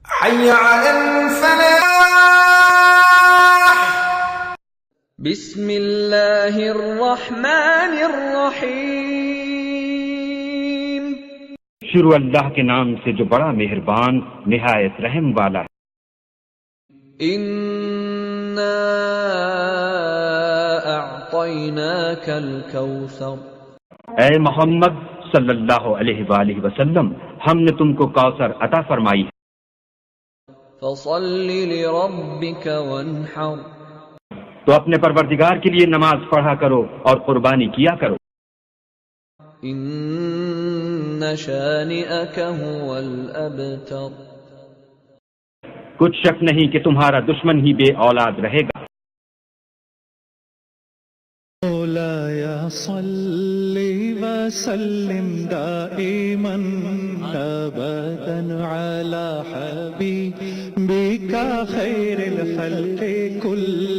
حي على الفلاح. بسم اللہ الرحمن الرحیم. شروع اللہ کے نام سے جو بڑا مہربان نہایت رحم والا ہے. انا اعطیناک الکوثر. اے محمد صلی اللہ علیہ وآلہ وسلم، ہم نے تم کو کوثر عطا فرمائی ہے. فصل لربک وانحر. تو اپنے پروردگار کے لیے نماز پڑھا کرو اور قربانی کیا کرو. ان شانئک هو الابتر. کچھ شک نہیں کہ تمہارا دشمن ہی بے اولاد رہے گا. مولاي صل وسلم دائما ابدا على حبيبك خير الخلق كلهم.